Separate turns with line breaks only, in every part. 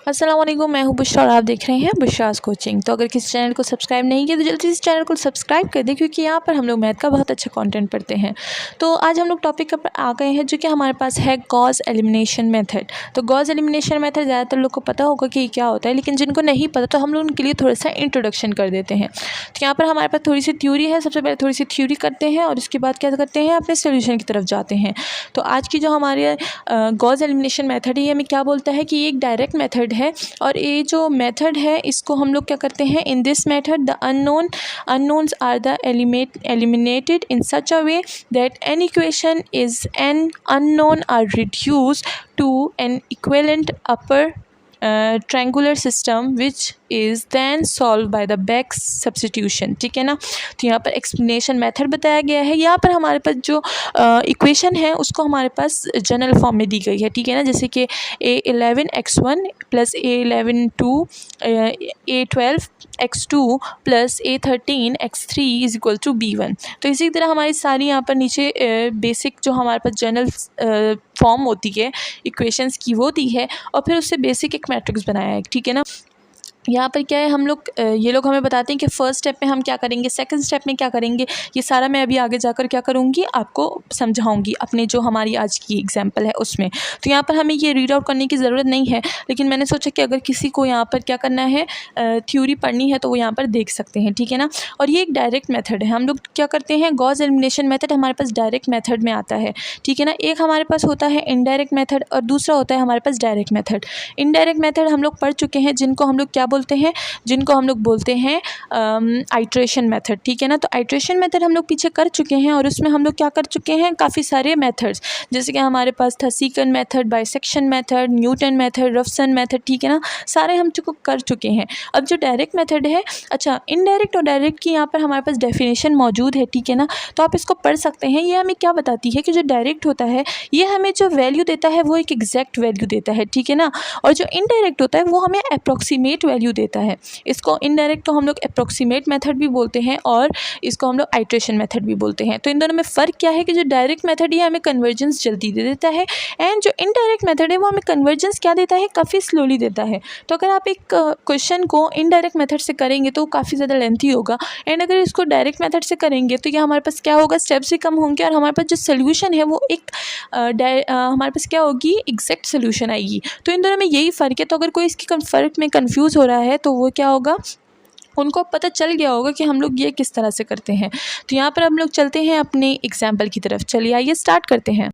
अस्सलाम वालेकुम, मैं हूँ बुशरा और आप देख रहे हैं बुशराज कोचिंग। तो अगर किसी चैनल को सब्सक्राइब नहीं किया तो जल्दी इस चैनल को सब्सक्राइब कर दें, क्योंकि यहाँ पर हम लोग मैथ का बहुत अच्छा कंटेंट पढ़ते हैं। तो आज हम लोग टॉपिक पर आ गए हैं जो कि हमारे पास है गॉस एलिमिनेशन मेथड। तो गॉस एलिमिनेशन मेथड ज़्यादातर लोग को पता होगा कि क्या होता है, लेकिन जिनको नहीं पता तो हम लोग उनके लिए थोड़ा सा इंट्रोडक्शन कर देते हैं। तो यहाँ पर हमारे पास थोड़ी सी थ्योरी है। सबसे पहले थोड़ी सी थ्योरी करते हैं और उसके बाद क्या करते हैं, अपने सोल्यूशन की तरफ जाते हैं। तो आज की जो हमारे गॉस एलिमिनेशन मेथड है, ये हमें क्या बोलता है कि ये एक डायरेक्ट मेथड है। और ये जो मेथड है इसको हम लोग क्या करते हैं, in this method the unknowns are the eliminated in such a way that an equation is an unknown are reduced to an equivalent upper triangular system which is then solved by the back substitution। ठीक है ना। तो यहाँ पर explanation method बताया गया है। यहाँ पर हमारे पास जो इक्वेशन है उसको हमारे पास जनरल फॉर्म में दी गई है। ठीक है ना। जैसे कि a11x1 plus a11 a12x2 plus a13x3 is equal to b1। तो इसी तरह हमारी सारी यहाँ पर नीचे बेसिक जो हमारे पास जनरल फॉर्म होती है इक्वेशंस की वो दी है, और फिर उससे बेसिक एक मैट्रिक्स बनाया है। ठीक है ना। यहाँ पर क्या है, हम लोग ये लोग हमें बताते हैं कि फ़र्स्ट स्टेप में हम क्या करेंगे, सेकंड स्टेप में क्या करेंगे। ये सारा मैं अभी आगे जाकर क्या करूँगी, आपको समझाऊँगी अपने जो हमारी आज की एग्जांपल है उसमें। तो यहाँ पर हमें ये रीड आउट करने की ज़रूरत नहीं है, लेकिन मैंने सोचा कि अगर किसी को यहाँ पर क्या करना है, थ्योरी पढ़नी है, तो वो यहाँ पर देख सकते हैं। ठीक है ना। और ये एक डायरेक्ट मेथड है। हम लोग क्या करते हैं, गॉस एलिमिनेशन मेथड हमारे पास डायरेक्ट मेथड में आता है। ठीक है ना। एक हमारे पास होता है इनडायरेक्ट मेथड और दूसरा होता है हमारे पास डायरेक्ट मेथड। इनडायरेक्ट मेथड हम लोग पढ़ चुके हैं, जिनको हम लोग क्या बोलते हैं, आइट्रेशन मेथड। ठीक है ना। तो आइट्रेशन मेथड हम लोग पीछे कर चुके हैं और उसमें हम लोग क्या कर चुके हैं, काफ़ी सारे मेथड्स, जैसे कि हमारे पास था secant method, bisection method, Newton method, Raphson method. ठीक है ना। सारे हम कर चुके हैं। अब जो डायरेक्ट मेथड है, अच्छा, इनडायरेक्ट और डायरेक्ट की यहाँ पर हमारे पास डेफिनेशन मौजूद है। ठीक है ना। तो आप इसको पढ़ सकते हैं। ये हमें क्या बताती है कि जो डायरेक्ट होता है ये हमें जो वैल्यू देता है वो एक एग्जैक्ट वैल्यू देता है। ठीक है ना। और जो इनडायरेक्ट होता है वो हमें अप्रॉक्सीमेट वैल्यू देता है। इसको इनडायरेक्ट को हम लोग अप्रॉक्सीमेट मेथड भी बोलते हैं और इसको हम लोग आइट्रेशन मेथड भी बोलते हैं। तो इन दोनों में फ़र्क क्या है कि जो डायरेक्ट मेथड है हमें कन्वर्जेंस जल्दी दे देता है, एंड जो इनडायरेक्ट मेथड है वो हमें कन्वर्जेंस क्या देता है, काफ़ी स्लोली देता है। तो अगर आप एक क्वेश्चन को इनडायरेक्ट मेथड से करेंगे तो काफ़ी ज़्यादा लेंथी होगा, एंड अगर इसको डायरेक्ट मेथड से करेंगे तो ये हमारे पास क्या होगा, स्टेप्स भी कम होंगे और हमारे पास जो सोल्यूशन है वो एक हमारे पास क्या होगी, एग्जैक्ट सोल्यूशन आएगी। तो इन दोनों में यही फ़र्क है। तो अगर कोई इसकी फ़र्क में कन्फ्यूज़ हो रहा है तो वो क्या होगा, उनको पता चल गया होगा कि हम लोग ये किस तरह से करते हैं। तो यहाँ पर हम लोग चलते हैं अपने एग्जाम्पल की तरफ। चलिए आइए स्टार्ट करते हैं।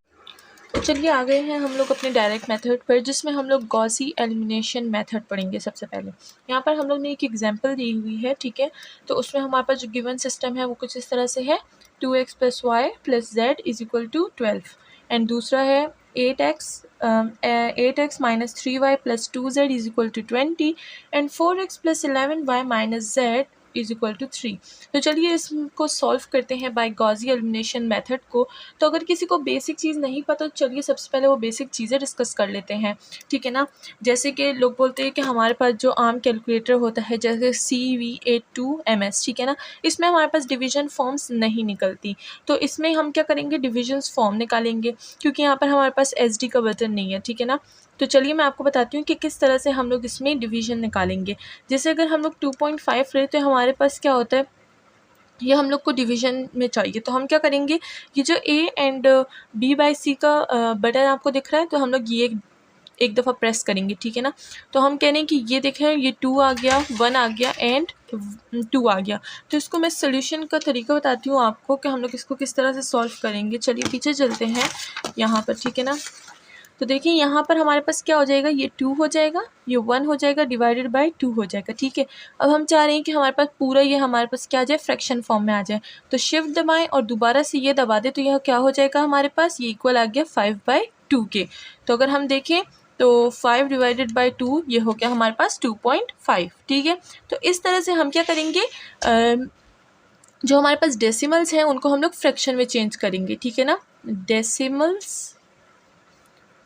तो चलिए आ गए हैं हम लोग अपने डायरेक्ट मेथड पर, जिसमें हम लोग गॉसी एलिमिनेशन मेथड पढ़ेंगे। सबसे पहले यहाँ पर हम लोग ने एक एग्जांपल दी हुई है। ठीक है। तो उसमें हमारे पास जो गिवन सिस्टम है वो कुछ इस तरह से है, 2x + y + z is equal to 12, and दूसरा है 8x - 3y + 2z is equal to 20, and 4x + 11y - z is equal to 3। तो चलिए इसको सॉल्व करते हैं बाय गॉसी एलिमिनेशन मेथड को। तो अगर किसी को बेसिक चीज़ नहीं पता तो चलिए सबसे पहले वो बेसिक चीज़ें डिस्कस कर लेते हैं। ठीक है ना। जैसे कि लोग बोलते हैं कि हमारे पास जो आम कैलकुलेटर होता है, जैसे CV82MS, ठीक है ना, इसमें हमारे पास डिवीजन फॉर्म्स नहीं निकलती। तो इसमें हम क्या करेंगे, डिविजन्स फॉर्म निकालेंगे, क्योंकि यहाँ पर हमारे पास SD का बटन नहीं है। ठीक है ना। तो चलिए मैं आपको बताती हूँ कि किस तरह से हम लोग इसमें डिवीजन निकालेंगे। जैसे अगर हम लोग 2.5 रहे तो हमारे पास क्या होता है, ये हम लोग को डिवीजन में चाहिए। तो हम क्या करेंगे, ये जो A एंड B/C का बटन आपको दिख रहा है, तो हम लोग ये एक दफ़ा प्रेस करेंगे। ठीक है ना। तो हम कह रहे हैं कि ये देखें, ये 2 आ गया, 1 आ गया एंड 2 आ गया। तो इसको मैं सोल्यूशन का तरीका बताती हूँ आपको कि हम लोग इसको किस तरह से सॉल्व करेंगे। चलिए पीछे चलते हैं यहाँ पर। ठीक है ना। तो देखिए यहाँ पर हमारे पास क्या हो जाएगा, ये 2 हो जाएगा, ये 1 हो जाएगा, डिवाइडेड बाय 2 हो जाएगा। ठीक है। अब हम चाह रहे हैं कि हमारे पास पूरा ये हमारे पास क्या आ जाए, फ्रैक्शन फॉर्म में आ जाए। तो शिफ्ट दबाएं और दोबारा से ये दबा दें, तो यह क्या हो जाएगा, हमारे पास ये इक्वल आ गया 5/2 के। तो अगर हम देखें तो 5 डिवाइडेड बाय 2 ये हो गया हमारे पास 2.5। ठीक है। तो इस तरह से हम क्या करेंगे, जो हमारे पास डेसिमल्स हैं उनको हम लोग फ्रैक्शन में चेंज करेंगे। ठीक है ना। डेसिमल्स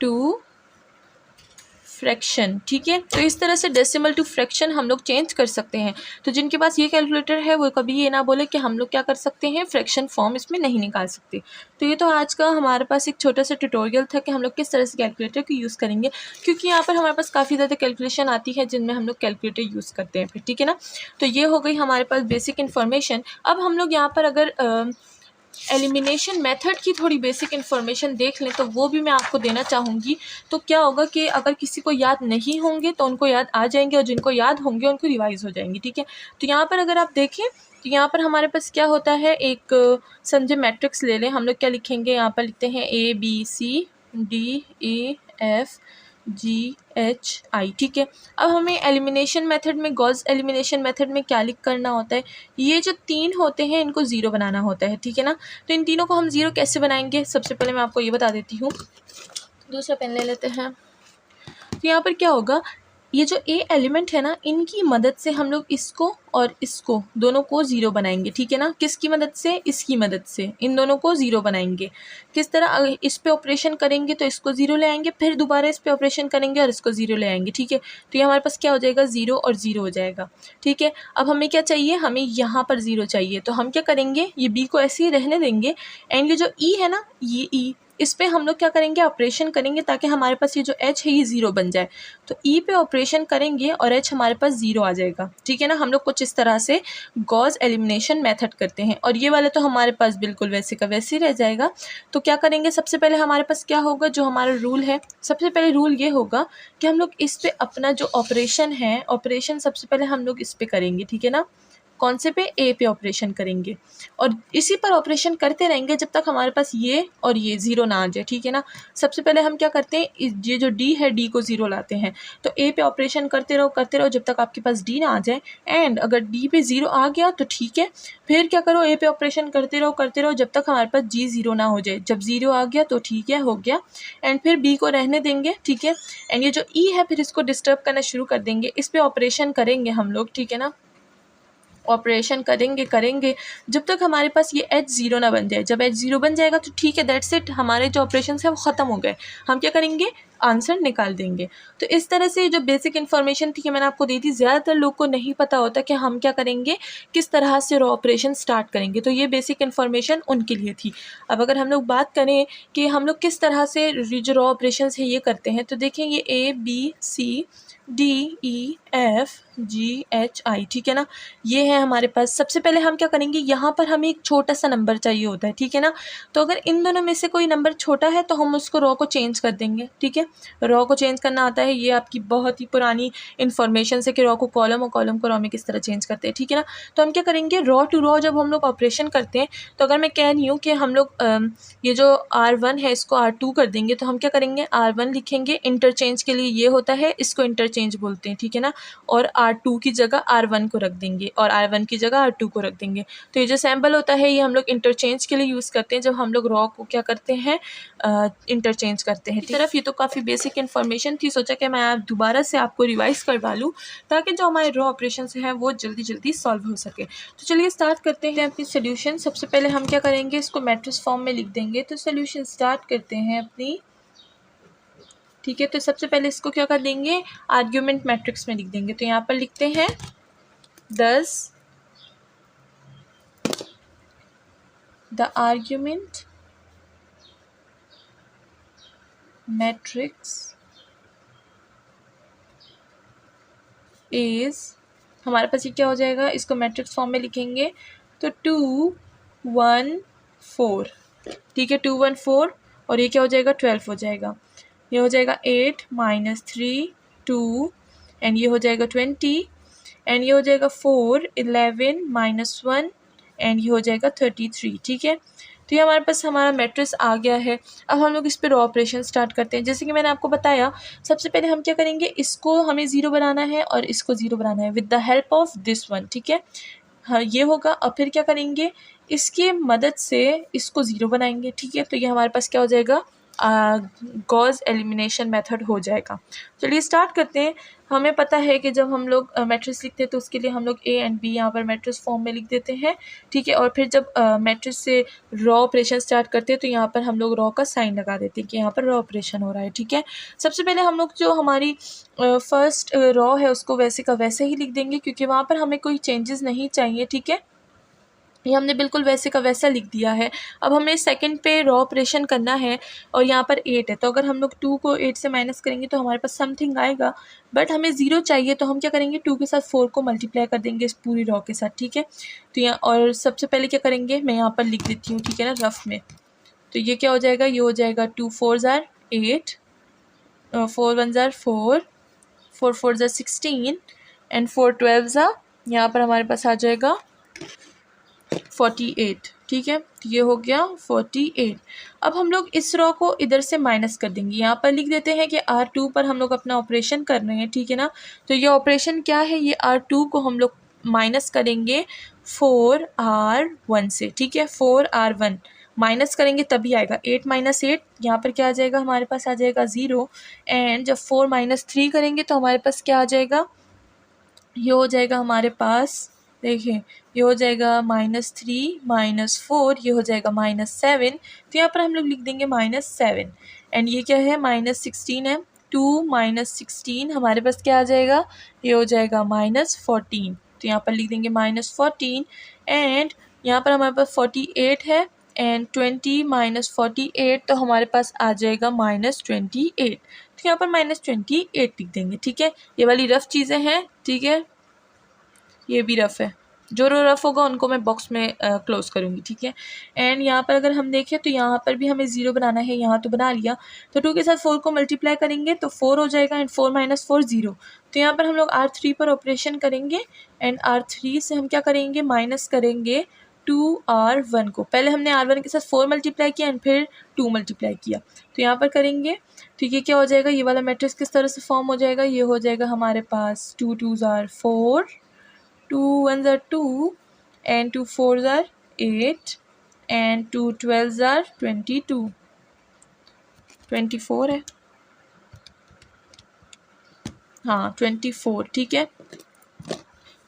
टू फ्रैक्शन, ठीक है। तो इस तरह से डेसिमल टू फ्रैक्शन हम लोग चेंज कर सकते हैं। तो जिनके पास ये कैलकुलेटर है वो कभी ये ना बोले कि हम लोग क्या कर सकते हैं, फ्रैक्शन फॉर्म इसमें नहीं निकाल सकते। तो ये तो आज का हमारे पास एक छोटा सा ट्यूटोरियल था कि हम लोग किस तरह से कैलकुलेटर को यूज़ करेंगे, क्योंकि यहाँ पर हमारे पास काफ़ी ज़्यादा कैलकुलेशन आती है जिनमें हम लोग कैलकुलेटर यूज़ करते हैं फिर, ठीक है ना। तो ये हो गई हमारे पास बेसिक इन्फॉर्मेशन। अब हम लोग यहाँ पर अगर एलिमिनेशन मेथड की थोड़ी बेसिक इन्फॉर्मेशन देख लें तो वो भी मैं आपको देना चाहूँगी। तो क्या होगा कि अगर किसी को याद नहीं होंगे तो उनको याद आ जाएंगे और जिनको याद होंगे उनको रिवाइज़ हो जाएंगी, ठीक है। तो यहाँ पर अगर आप देखें तो यहाँ पर हमारे पास क्या होता है, एक समझे मैट्रिक्स ले लें। हम लोग क्या लिखेंगे, यहाँ पर लिखते हैं ABCDEFGHI, ठीक है। अब हमें एलिमिनेशन मेथड में, गॉस एलिमिनेशन मेथड में क्या लिख करना होता है, ये जो 3 होते हैं इनको ज़ीरो बनाना होता है, ठीक है ना। तो इन तीनों को हम ज़ीरो कैसे बनाएंगे, सबसे पहले मैं आपको ये बता देती हूँ। दूसरा पेन ले लेते हैं। तो यहाँ पर क्या होगा, ये जो ए एलिमेंट है ना, इनकी मदद से हम लोग इसको और इसको दोनों को ज़ीरो बनाएंगे, ठीक है ना। किसकी मदद से, इसकी मदद से इन दोनों को ज़ीरो बनाएंगे। किस तरह, इस पे ऑपरेशन करेंगे तो इसको ज़ीरो ले आएंगे, फिर दोबारा इस पे ऑपरेशन करेंगे और इसको ज़ीरो ले आएंगे, ठीक है। तो ये हमारे पास क्या हो जाएगा, ज़ीरो और ज़ीरो हो जाएगा, ठीक है। अब हमें क्या चाहिए, हमें यहाँ पर ज़ीरो चाहिए। तो हम क्या करेंगे, ये बी को ऐसे ही रहने देंगे एंड ये जो ई है ना, ये ई, इस पे हम लोग क्या करेंगे, ऑपरेशन करेंगे ताकि हमारे पास ये जो h है ये ज़ीरो बन जाए। तो e पे ऑपरेशन करेंगे और h हमारे पास ज़ीरो आ जाएगा, ठीक है ना। हम लोग कुछ इस तरह से गॉस एलिमिनेशन मेथड करते हैं और ये वाला तो हमारे पास बिल्कुल वैसे का वैसे ही रह जाएगा। तो क्या करेंगे, सबसे पहले हमारे पास क्या होगा, जो हमारा रूल है, सबसे पहले रूल ये होगा कि हम लोग इस पर अपना जो ऑपरेशन है, ऑपरेशन सबसे पहले हम लोग इस पर करेंगे, ठीक है ना। कौन से पे, ए पे ऑपरेशन करेंगे और इसी पर ऑपरेशन करते रहेंगे जब तक हमारे पास ये और ये ज़ीरो ना आ जाए, ठीक है ना। सबसे पहले हम क्या करते हैं, ये जो डी है, डी को ज़ीरो लाते हैं। तो ए पे ऑपरेशन करते रहो जब तक आपके पास डी ना आ जाए। एंड अगर डी पे ज़ीरो आ गया तो ठीक है, फिर क्या करो, ए पे ऑपरेशन करते रहो जब तक हमारे पास जी ज़ीरो ना हो जाए। जब ज़ीरो आ गया तो ठीक है, हो गया। एंड फिर बी को रहने देंगे, ठीक है। एंड ये जो ई है फिर इसको डिस्टर्ब करना शुरू कर देंगे, इस पर ऑपरेशन करेंगे हम लोग, ठीक है ना। ऑपरेशन करेंगे जब तक हमारे पास ये h ज़ीरो ना बन जाए। जब h ज़ीरो बन जाएगा तो ठीक है, दैट्स इट, हमारे जो ऑपरेशन है वो ख़त्म हो गए। हम क्या करेंगे, आंसर निकाल देंगे। तो इस तरह से जो बेसिक इन्फॉर्मेशन थी मैंने आपको दी थी। ज़्यादातर लोग को नहीं पता होता कि हम क्या करेंगे, किस तरह से रॉ ऑपरेशन स्टार्ट करेंगे। तो ये बेसिक इन्फॉर्मेशन उनके लिए थी। अब अगर हम लोग बात करें कि हम लोग किस तरह से जो रॉ ऑपरेशन है ये करते हैं, तो देखें ये ABCDEFGHI, ठीक है ना। ये है हमारे पास। सबसे पहले हम क्या करेंगे, यहाँ पर हमें एक छोटा सा नंबर चाहिए होता है, ठीक है ना। तो अगर इन दोनों में से कोई नंबर छोटा है तो हम उसको रॉ को चेंज कर देंगे, ठीक है। रॉ को चेंज करना आता है, ये आपकी बहुत ही पुरानी इन्फॉर्मेशन से कि रॉ को कॉलम और कॉलम को रॉ में किस तरह चेंज करते हैं, ठीक है ना। तो हम क्या करेंगे, रॉ टू रॉ जब हम लोग ऑपरेशन करते हैं, तो अगर मैं कह रही हूँ कि हम लोग ये जो R1 है इसको R2 कर देंगे, तो हम क्या करेंगे, R1 लिखेंगे, इंटरचेंज के लिए ये होता है, इसको इंटरचेंज बोलते हैं, ठीक है ना। और R2 की जगह R1 को रख देंगे और R1 की जगह R2 को रख देंगे। तो ये जो सैम्पल होता है ये हम लोग इंटरचेंज के लिए यूज़ करते हैं जब हम लोग रॉ को क्या करते हैं, इंटरचेंज करते हैं। तरफ ये तो काफ़ी बेसिक इन्फॉर्मेशन थी, सोचा कि मैं दोबारा से आपको रिवाइज करवा लूँ ताकि जो हमारे रॉ ऑपरेशन हैं वो जल्दी जल्दी सॉल्व हो सके। तो चलिए स्टार्ट करते हैं अपनी सोल्यूशन। सबसे पहले हम क्या करेंगे, इसको मैट्रिक्स फॉर्म में लिख देंगे। तो सोल्यूशन स्टार्ट करते हैं अपनी, ठीक है। तो सबसे पहले इसको क्या कर देंगे, आर्ग्यूमेंट मैट्रिक्स में लिख देंगे। तो यहाँ पर लिखते हैं 10 द आर्ग्यूमेंट मैट्रिक्स इज, हमारे पास ये क्या हो जाएगा, इसको मैट्रिक्स फॉर्म में लिखेंगे तो 2 1 4, ठीक है। 2 1 4 और ये क्या हो जाएगा, 12 हो जाएगा। ये हो जाएगा 8 -3 2 एंड ये हो जाएगा 20 एंड ये हो जाएगा 4 11 -1 एंड ये हो जाएगा 33, ठीक है। तो ये हमारे पास हमारा मैट्रिक्स आ गया है। अब हम लोग इस पर रॉ ऑपरेशन स्टार्ट करते हैं। जैसे कि मैंने आपको बताया, सबसे पहले हम क्या करेंगे, इसको हमें ज़ीरो बनाना है और इसको ज़ीरो बनाना है with the help of this one, ठीक है। हाँ ये होगा। अब फिर क्या करेंगे, इसकी मदद से इसको ज़ीरो बनाएंगे, ठीक है। तो ये हमारे पास क्या हो जाएगा, गॉस एलिमिनेशन मेथड हो जाएगा। चलिए स्टार्ट करते हैं। हमें पता है कि जब हम लोग मैट्रिक्स लिखते हैं तो उसके लिए हम लोग ए एंड बी यहाँ पर मैट्रिक्स फॉर्म में लिख देते हैं, ठीक है। और फिर जब मैट्रिक्स से रॉ ऑपरेशन स्टार्ट करते हैं तो यहाँ पर हम लोग रॉ का साइन लगा देते हैं कि यहाँ पर रॉ ऑपरेशन हो रहा है, ठीक है। सबसे पहले हम लोग जो हमारी फर्स्ट रॉ है उसको वैसे का वैसे ही लिख देंगे क्योंकि वहाँ पर हमें कोई चेंजेस नहीं चाहिए, ठीक है। ये हमने बिल्कुल वैसे का वैसा लिख दिया है। अब हमें सेकंड पे रॉ ऑपरेशन करना है और यहाँ पर 8 है, तो अगर हम लोग 2 को 8 से माइनस करेंगे तो हमारे पास समथिंग आएगा, बट हमें 0 चाहिए तो हम क्या करेंगे 2 के साथ 4 को मल्टीप्लाई कर देंगे इस पूरी रॉ के साथ, ठीक है। तो यहाँ और सबसे पहले क्या करेंगे, मैं यहाँ पर लिख देती हूँ, ठीक है ना, रफ में। तो ये क्या हो जाएगा, ये हो जाएगा 2 4s are 8, 4 1s are 4, 4 4s are 16 and 4 12s are, यहाँ पर हमारे पास आ जाएगा 48, ठीक है। ये हो गया 48। अब हम लोग इस रॉ को इधर से माइनस कर देंगे, यहाँ पर लिख देते हैं कि R2 पर हम लोग अपना ऑपरेशन कर रहे हैं, ठीक है ना। तो ये ऑपरेशन क्या है, ये R2 को हम लोग माइनस करेंगे 4R1 से, ठीक है। 4R1 माइनस करेंगे तभी आएगा 8 माइनस 8, यहाँ पर क्या आ जाएगा, हमारे पास आ जाएगा 0। एंड जब 4 माइनस 3 करेंगे तो हमारे पास क्या आ जाएगा, ये हो जाएगा हमारे पास, देखिए ये हो जाएगा -3 -4, ये हो जाएगा -7। तो यहाँ पर हम लोग लिख देंगे -7 एंड ये क्या है -16 है, 2 -16 हमारे पास क्या आ जाएगा, ये हो जाएगा -14। तो यहाँ पर लिख देंगे -14 एंड यहाँ पर हमारे पास 48 है एंड 20 -48 तो हमारे पास आ जाएगा -28। तो यहाँ पर -28 लिख देंगे, ठीक है। ये वाली रफ चीज़ें हैं, ठीक है। ये भी रफ है, जो रफ होगा उनको मैं बॉक्स में क्लोज करूँगी, ठीक है। एंड यहाँ पर अगर हम देखें तो यहाँ पर भी हमें 0 बनाना है, यहाँ तो बना लिया। तो 2 के साथ 4 को मल्टीप्लाई करेंगे तो 4 हो जाएगा एंड 4 माइनस 4 0। तो यहाँ पर हम लोग R3 पर ऑपरेशन करेंगे एंड R3 से हम क्या करेंगे, माइनस करेंगे 2R1 को। पहले हमने R1 के साथ 4 मल्टीप्लाई किया एंड फिर 2 मल्टीप्लाई किया, तो यहाँ पर करेंगे। तो ये क्या हो जाएगा, ये वाला मैट्रिक्स किस तरह से फॉर्म हो जाएगा, ये हो जाएगा हमारे पास 2 2s are 4, 2 1s are 2 and 2 4s are 8 and 2 12s are 22, 24 है, हाँ 24, ठीक है।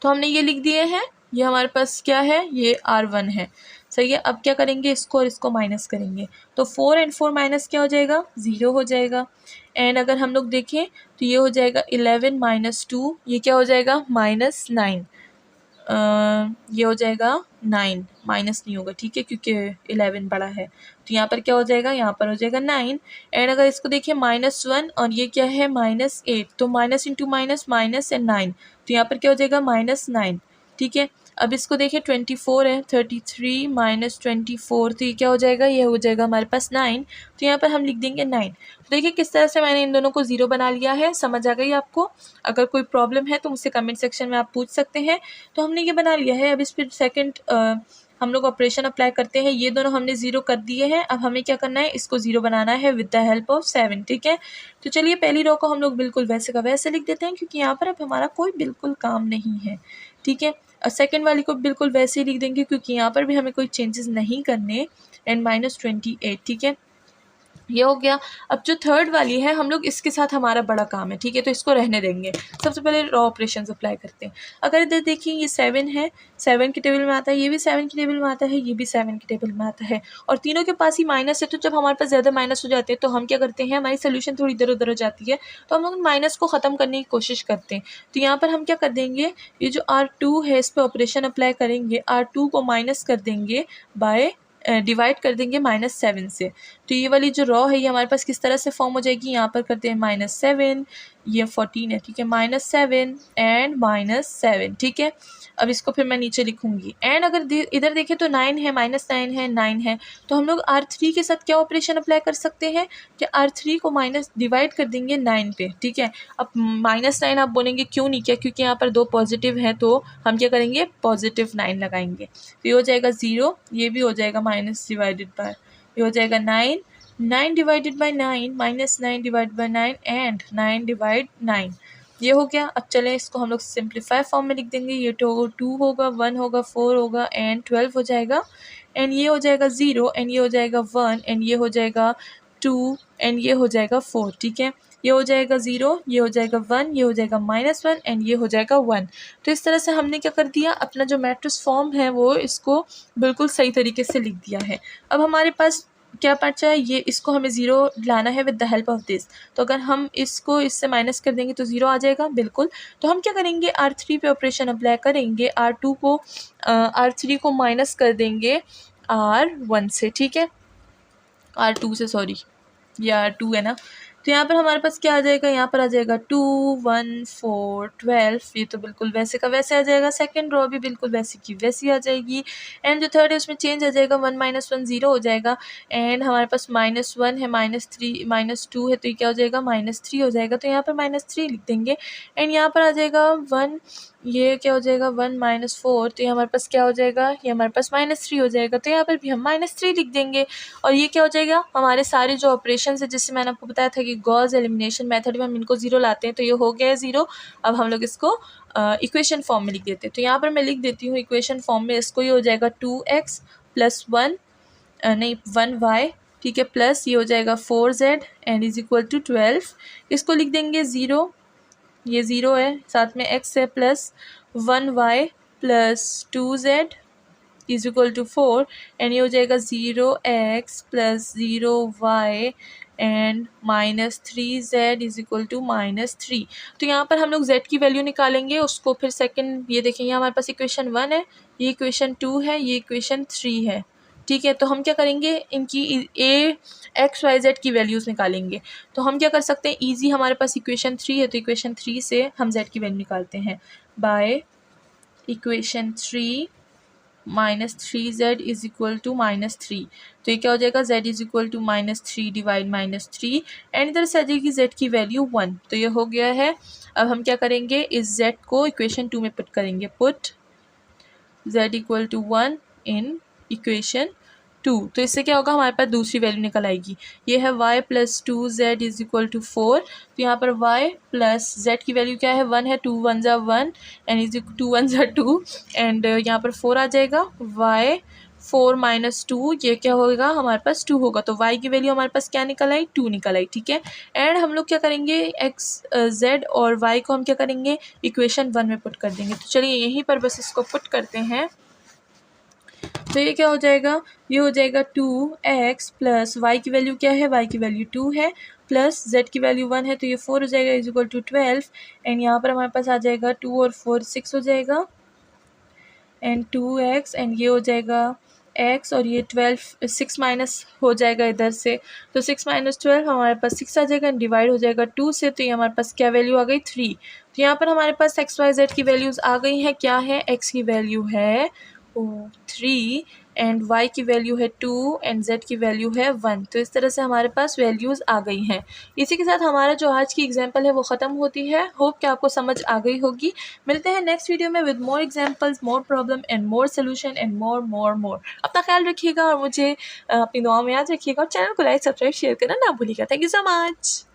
तो हमने ये लिख दिए हैं, ये हमारे पास क्या है, ये R1 है, सही है। अब क्या करेंगे, इसको और इसको माइनस करेंगे तो 4 एंड 4 माइनस क्या हो जाएगा, 0 हो जाएगा। एंड अगर हम लोग देखें तो ये हो जाएगा 11 माइनस 2, ये क्या हो जाएगा -9, ये हो जाएगा 9, माइनस नहीं होगा, ठीक है, क्योंकि 11 बड़ा है। तो यहाँ पर क्या हो जाएगा, यहाँ पर हो जाएगा 9। एंड अगर इसको देखिए -1 और ये क्या है -8, तो minus into minus minus and 9, तो यहाँ पर क्या हो जाएगा -9, ठीक है। अब इसको देखिए 24 है, 33 माइनस 24, तो ये क्या हो जाएगा, ये हो जाएगा हमारे पास 9। तो यहाँ पर हम लिख देंगे 9। तो देखिए किस तरह से मैंने इन दोनों को 0 बना लिया है, समझ आ गई आपको। अगर कोई प्रॉब्लम है तो मुझसे कमेंट सेक्शन में आप पूछ सकते हैं। तो हमने ये बना लिया है। अब इस पर सेकेंड हम लोग ऑपरेशन अप्लाई करते हैं। ये दोनों हमने 0 कर दिए हैं, अब हमें क्या करना है, इसको 0 बनाना है विद द हेल्प ऑफ 7, ठीक है। तो चलिए पहली रो को हम लोग बिल्कुल वैसे का वैसे लिख देते हैं क्योंकि यहाँ पर अब हमारा कोई बिल्कुल काम नहीं है, ठीक है। और सेकेंड वाली को बिल्कुल वैसे ही लिख देंगे क्योंकि यहाँ पर भी हमें कोई चेंजेस नहीं करने एंड -28, ठीक है। ये हो गया। अब जो थर्ड वाली है हम लोग इसके साथ हमारा बड़ा काम है, ठीक है, तो इसको रहने देंगे। सबसे पहले रॉ ऑपरेशन अप्लाई करते हैं। अगर इधर देखिए ये 7 है, 7 की टेबल में आता है, ये भी 7 की टेबल में आता है, ये भी 7 की टेबल में आता है और तीनों के पास ही माइनस है। तो जब हमारे पास ज़्यादा माइनस हो जाते हैं तो हम क्या करते हैं, हमारी सोल्यूशन थोड़ी इधर उधर हो जाती है, तो हम लोग माइनस को ख़त्म करने की कोशिश करते हैं। तो यहाँ पर हम क्या कर देंगे, ये जो R2 है इस पर ऑपरेशन अप्लाई करेंगे, R2 को माइनस कर देंगे बाय डिवाइड कर देंगे -7 से। तो ये वाली जो रॉ है ये हमारे पास किस तरह से फॉर्म हो जाएगी, यहाँ पर करते हैं -7, ये 14 है, ठीक है, -7 एंड -7, ठीक है। अब इसको फिर मैं नीचे लिखूंगी। एंड अगर इधर देखें तो 9 है, -9 है, 9 है, तो हम लोग R3 के साथ क्या ऑपरेशन अप्लाई कर सकते हैं कि R3 को माइनस डिवाइड कर देंगे 9 पे, ठीक है। अब -9 आप बोलेंगे क्यों नहीं किया, क्योंकि यहाँ पर 2 पॉजिटिव हैं तो हम क्या करेंगे, +9 लगाएंगे। तो ये हो जाएगा 0, ये भी हो जाएगा माइनस डिवाइडेड बाय, ये हो जाएगा 9, 9 divided by 9 -9 divide by 9 and 9 divide 9, ये हो गया। अब चलें इसको हम लोग सिंप्लीफाई फॉर्म में लिख देंगे। ये 2 होगा, 1 होगा, 4 होगा एंड 12 हो जाएगा एंड ये हो जाएगा 0 एंड ये हो जाएगा 1 एंड ये हो जाएगा 2 एंड ये हो जाएगा 4, ठीक है। ये हो जाएगा 0, ये हो जाएगा 1, ये हो जाएगा -1 एंड ये हो जाएगा 1। तो इस तरह से हमने क्या कर दिया, अपना जो मैट्रिक्स फॉर्म है वो इसको बिल्कुल सही तरीके से लिख दिया है। अब हमारे पास क्या बचा है, ये इसको हमें 0 लाना है with the help of this. तो अगर हम इसको इससे माइनस कर देंगे तो 0 आ जाएगा बिल्कुल। तो हम क्या करेंगे, R3 पे ऑपरेशन अप्लाई करेंगे, R3 को माइनस कर देंगे R1 से, ठीक है, R2 से, सॉरी ये R2 है ना। तो यहाँ पर हमारे पास क्या आ जाएगा, यहाँ पर आ जाएगा 2 1 4 12, ये तो बिल्कुल वैसे का वैसे आ जाएगा। सेकंड रो भी बिल्कुल वैसी की वैसी आ जाएगी। एंड जो थर्ड है उसमें चेंज आ जाएगा, 1 -1 0 हो जाएगा। एंड हमारे पास -1 है, -3 -2 है, तो ये क्या हो जाएगा, -3 हो जाएगा। तो यहाँ पर -3 लिख देंगे। एंड यहाँ पर आ जाएगा 1, ये क्या हो जाएगा 1 -4, तो ये हमारे पास क्या हो जाएगा, ये हमारे पास -3 हो जाएगा। तो यहाँ पर भी हम -3 लिख देंगे। और ये क्या हो जाएगा, हमारे सारे जो ऑपरेशन है, जिससे मैंने आपको बताया था कि गॉस एलिमिनेशन मेथड में हम इनको 0 लाते हैं, तो ये हो गया है 0। अब हम लोग इसको इक्वेशन फॉर्म में लिख देते हैं। तो यहाँ पर मैं लिख देती हूँ इक्वेशन फॉर्म में, इसको ये हो जाएगा 2x + 1y, ठीक है, प्लस ये हो जाएगा 4z and is equal to 12। इसको लिख देंगे 0, ये 0 है, साथ में x है, plus 1y + 2z is equal to 4 and ये हो जाएगा 0x + 0y and -3z is equal to -3। तो यहाँ पर हम लोग z की वैल्यू निकालेंगे, उसको फिर सेकंड, ये देखेंगे हमारे पास इक्वेशन 1 है, ये इक्वेशन 2 है, ये इक्वेशन 3 है, ठीक है। तो हम क्या करेंगे, इनकी x y z की वैल्यूज़ निकालेंगे। तो हम क्या कर सकते हैं, ईजी, हमारे पास इक्वेशन 3 है, तो इक्वेशन 3 से हम z की वैल्यू निकालते हैं। By equation 3 -3z is equal to -3, तो ये क्या हो जाएगा, z is equal to -3 divide -3 and इधर से आ जाएगी z की वैल्यू 1। तो ये हो गया है। अब हम क्या करेंगे, इस z को इक्वेशन 2 में पुट करेंगे, put z equal to 1 in equation 2। तो इससे क्या होगा, हमारे पास दूसरी वैल्यू निकल आएगी। ये है y + 2z is equal to 4। तो यहाँ पर y + z की वैल्यू क्या है, 1 है, 2 1 ज़ा 1 एंड इज 2 1 ज़ा 2 एंड यहाँ पर 4 आ जाएगा। y 4 - 2, ये क्या होगा, हमारे पास 2 होगा। तो y की वैल्यू हमारे पास क्या निकल आई, 2 निकल आई, ठीक है। एंड हम लोग क्या करेंगे, z और y को हम क्या करेंगे, इक्वेशन 1 में पुट कर देंगे। तो चलिए यहीं पर बस इसको पुट करते हैं। तो ये क्या हो जाएगा, ये हो जाएगा 2x + y की वैल्यू क्या है, y की वैल्यू 2 है, प्लस z की वैल्यू 1 है, तो ये 4 हो जाएगा इज इक्वल टू 12 एंड यहाँ पर हमारे पास आ जाएगा 2 और 4 6 हो जाएगा एंड 2x एंड ये हो जाएगा x और ये 12 6 माइनस हो जाएगा इधर से, तो 6 - 12 हमारे पास 6 आ जाएगा एंड डिवाइड हो जाएगा 2 से। तो ये हमारे पास क्या वैल्यू आ गई, 3। तो यहाँ पर हमारे पास x y z की वैल्यूज़ आ गई हैं। क्या है, x की वैल्यू है 3 एंड y की वैल्यू है 2 एंड z की वैल्यू है 1। तो इस तरह से हमारे पास वैल्यूज़ आ गई हैं। इसी के साथ हमारा जो आज की एग्जाम्पल है वो ख़त्म होती है। होप कि आपको समझ आ गई होगी। मिलते हैं नेक्स्ट वीडियो में with more examples, more problem and more solution and more. अपना ख्याल रखिएगा और मुझे अपनी दुआ में याद रखिएगा और चैनल को लाइक सब्सक्राइब शेयर करना ना भूलिएगा। Thank you so much.